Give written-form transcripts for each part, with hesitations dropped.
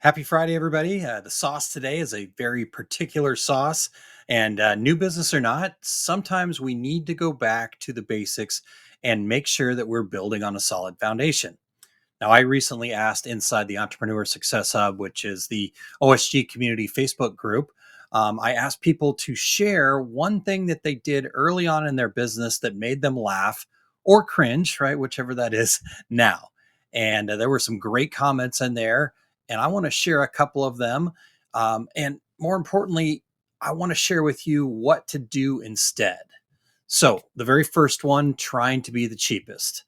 Happy Friday, everybody. The sauce today is a very particular sauce. And new business or not, sometimes we need to go back to the basics and make sure that we're building on a solid foundation. Now, I recently asked inside the Entrepreneur Success Hub, which is the OSG community Facebook group, I asked people to share one thing that they did early on in their business that made them laugh or cringe, right? Whichever that is now. And there were some great comments in there. And I want to share a couple of them. And more importantly, I want to share with you what to do instead. So, the very first one, trying to be the cheapest.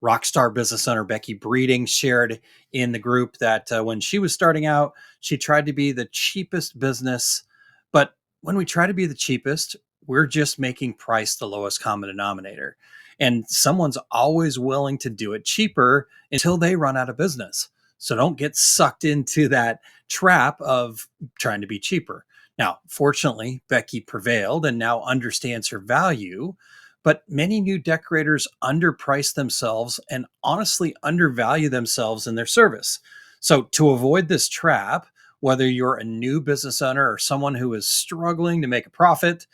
Rockstar business owner Becky Breeding shared in the group that when she was starting out, she tried to be the cheapest business. But when we try to be the cheapest, we're just making price the lowest common denominator. And someone's always willing to do it cheaper until they run out of business. So don't get sucked into that trap of trying to be cheaper. Now, fortunately, Becky prevailed and now understands her value, but many new decorators underprice themselves and honestly undervalue themselves in their service. So, to avoid this trap, whether you're a new business owner or someone who is struggling to make a profit,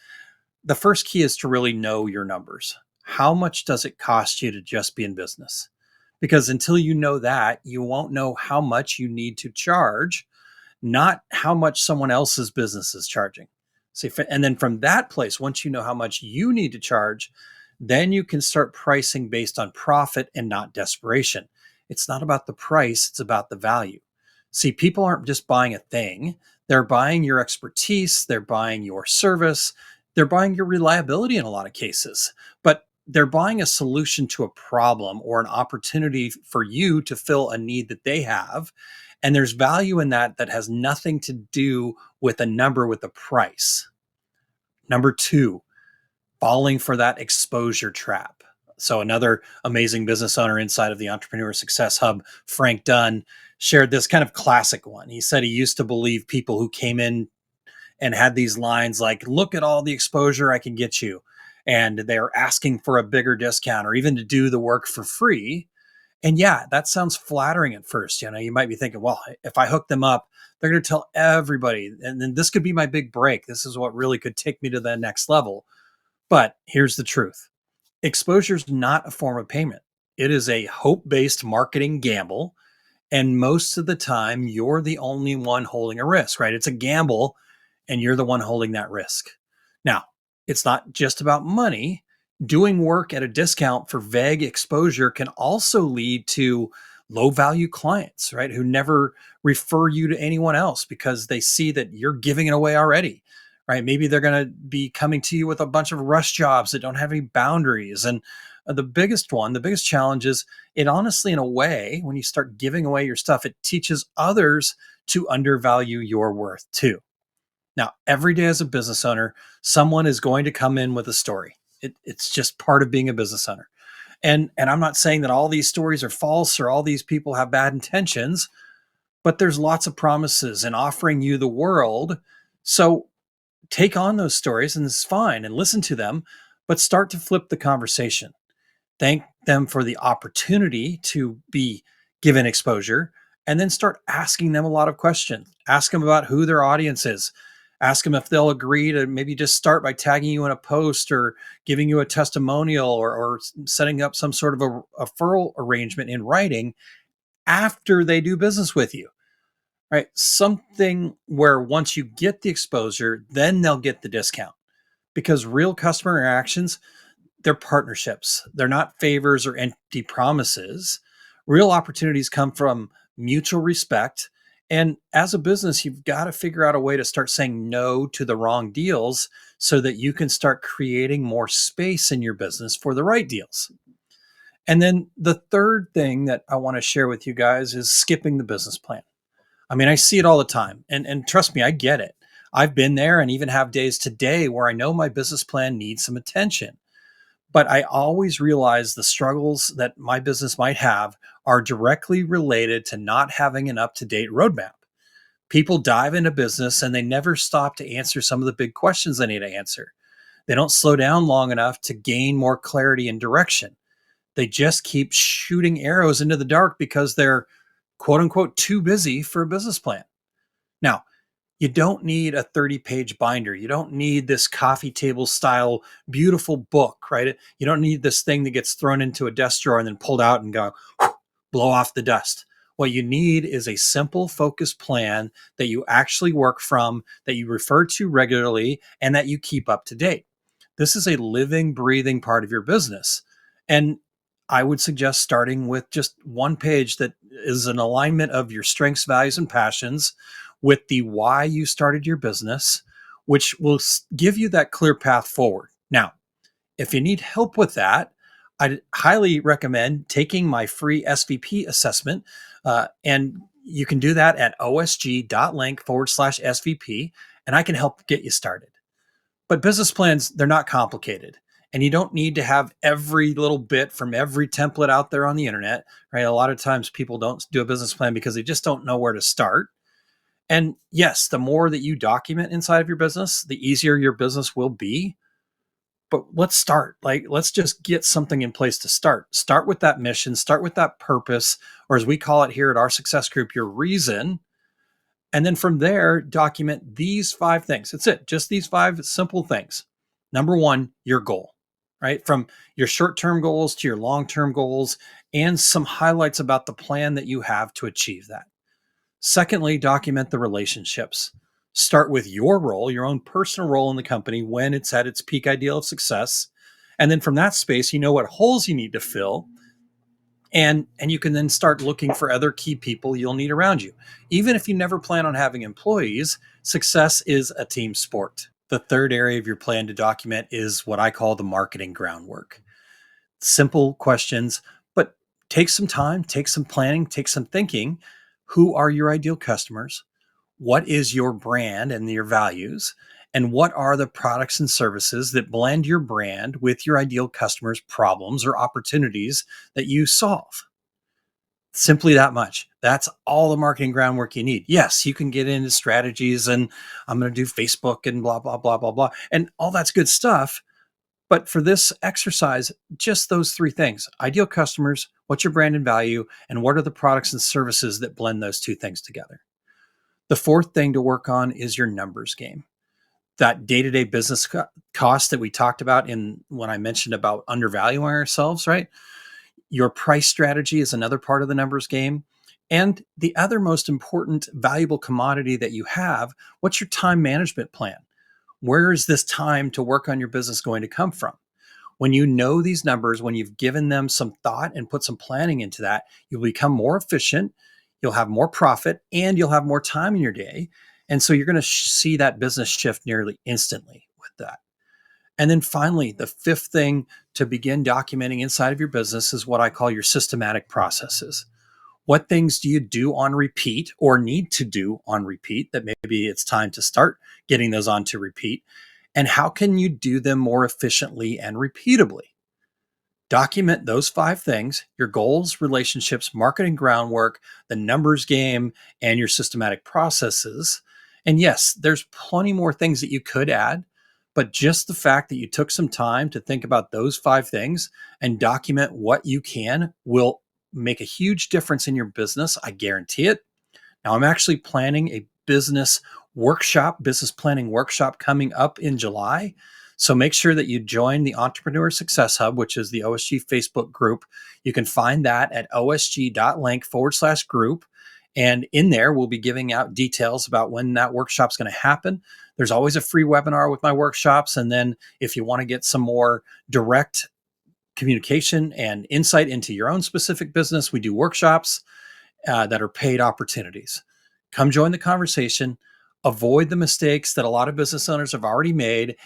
the first key is to really know your numbers. How much does it cost you to just be in business? Because until you know that, you won't know how much you need to charge, not how much someone else's business is charging. See, and then from that place, once you know how much you need to charge, then you can start pricing based on profit and not desperation. It's not about the price, it's about the value. See, people aren't just buying a thing, they're buying your expertise, they're buying your service, they're buying your reliability in a lot of cases, but they're buying a solution to a problem or an opportunity for you to fill a need that they have. And there's value in that that has nothing to do with a number, with a price. Number two, falling for that exposure trap. So, another amazing business owner inside of the Entrepreneur Success Hub, Frank Dunn, shared this kind of classic one. He said he used to believe people who came in and had these lines like, look at all the exposure I can get you. And they're asking for a bigger discount or even to do the work for free. And yeah, that sounds flattering at first. You know, you might be thinking, well, if I hook them up, they're going to tell everybody. And then this could be my big break. This is what really could take me to the next level. But here's the truth: exposure is not a form of payment, it is a hope based marketing gamble. And most of the time, you're the only one holding a risk, right? It's a gamble, and you're the one holding that risk. Now, it's not just about money. Doing work at a discount for vague exposure can also lead to low value clients, right? Who never refer you to anyone else because they see that you're giving it away already, right? Maybe they're going to be coming to you with a bunch of rush jobs that don't have any boundaries. And the biggest challenge is it honestly, in a way, when you start giving away your stuff, it teaches others to undervalue your worth too. Now, every day as a business owner, someone is going to come in with a story. It's just part of being a business owner. And I'm not saying that all these stories are false or all these people have bad intentions, but there's lots of promises and offering you the world. So take on those stories and it's fine and listen to them, but start to flip the conversation. Thank them for the opportunity to be given exposure, and then start asking them a lot of questions. Ask them about who their audience is. Ask them if they'll agree to maybe just start by tagging you in a post or giving you a testimonial or setting up some sort of a referral arrangement in writing after they do business with you, right? Something where once you get the exposure, then they'll get the discount, because real customer interactions, they're partnerships. They're not favors or empty promises. Real opportunities come from mutual respect. And as a business, you've got to figure out a way to start saying no to the wrong deals so that you can start creating more space in your business for the right deals. And then the third thing that I want to share with you guys is skipping the business plan. I mean, I see it all the time. And trust me, I get it. I've been there and even have days today where I know my business plan needs some attention. But I always realize the struggles that my business might have are directly related to not having an up to date roadmap. People dive into business and they never stop to answer some of the big questions they need to answer. They don't slow down long enough to gain more clarity and direction. They just keep shooting arrows into the dark because they're quote unquote too busy for a business plan. Now, you don't need a 30-page binder. You don't need this coffee table style beautiful book, right? You don't need this thing that gets thrown into a desk drawer and then pulled out and go blow off the dust. What you need is a simple, focused plan that you actually work from, that you refer to regularly, and that you keep up to date. This is a living, breathing part of your business. And I would suggest starting with just one page that is an alignment of your strengths, values, and passions with the why you started your business, which will give you that clear path forward. Now, if you need help with that, I'd highly recommend taking my free SVP assessment. And you can do that at osg.link/SVP, and I can help get you started. But business plans, they're not complicated. And you don't need to have every little bit from every template out there on the internet, right? A lot of times people don't do a business plan because they just don't know where to start. And yes, the more that you document inside of your business, the easier your business will be. But let's start. Like, let's just get something in place to start. Start with that mission, start with that purpose, or as we call it here at our success group, your reason. And then from there, document these 5 things. That's it. Just these 5 simple things. Number one, your goal, right? From your short term goals to your long term goals, and some highlights about the plan that you have to achieve that. Secondly, document the relationships. Start with your role, your own personal role in the company when it's at its peak ideal of success. And then from that space, you know what holes you need to fill. And you can then start looking for other key people you'll need around you. Even if you never plan on having employees, success is a team sport. The third area of your plan to document is what I call the marketing groundwork. Simple questions, but take some time, take some planning, take some thinking. Who are your ideal customers? What is your brand and your values? And what are the products and services that blend your brand with your ideal customers' problems or opportunities that you solve? Simply that much. That's all the marketing groundwork you need. Yes, you can get into strategies and I'm going to do Facebook and blah, blah, blah, blah, blah. And all that's good stuff. But for this exercise, just those 3 things: ideal customers, what's your brand and value, and what are the products and services that blend those 2 things together. The fourth thing to work on is your numbers game. That day-to-day business cost that we talked about in when I mentioned about undervaluing ourselves, right? Your price strategy is another part of the numbers game. And the other most important valuable commodity that you have, what's your time management plan? Where is this time to work on your business going to come from? When you know these numbers, when you've given them some thought and put some planning into that, you'll become more efficient, you'll have more profit, and you'll have more time in your day. And so you're going to see that business shift nearly instantly with that. And then finally, the fifth thing to begin documenting inside of your business is what I call your systematic processes. What things do you do on repeat or need to do on repeat that maybe it's time to start getting those onto repeat? And how can you do them more efficiently and repeatably? Document those 5 things: your goals, relationships, marketing groundwork, the numbers game, and your systematic processes. And yes, there's plenty more things that you could add, but just the fact that you took some time to think about those 5 things and document what you can will make a huge difference in your business. I guarantee it. Now, I'm actually planning a business planning workshop coming up in July. So make sure that you join the Entrepreneur Success Hub, which is the OSG Facebook group. You can find that at osg.link/group. And in there, we'll be giving out details about when that workshop's going to happen. There's always a free webinar with my workshops. And then if you want to get some more direct communication and insight into your own specific business, we do workshops that are paid opportunities. Come join the conversation. Avoid the mistakes that a lot of business owners have already made.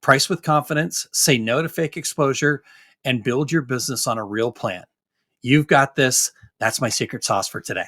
Price with confidence, say no to fake exposure, and build your business on a real plan. You've got this. That's my secret sauce for today.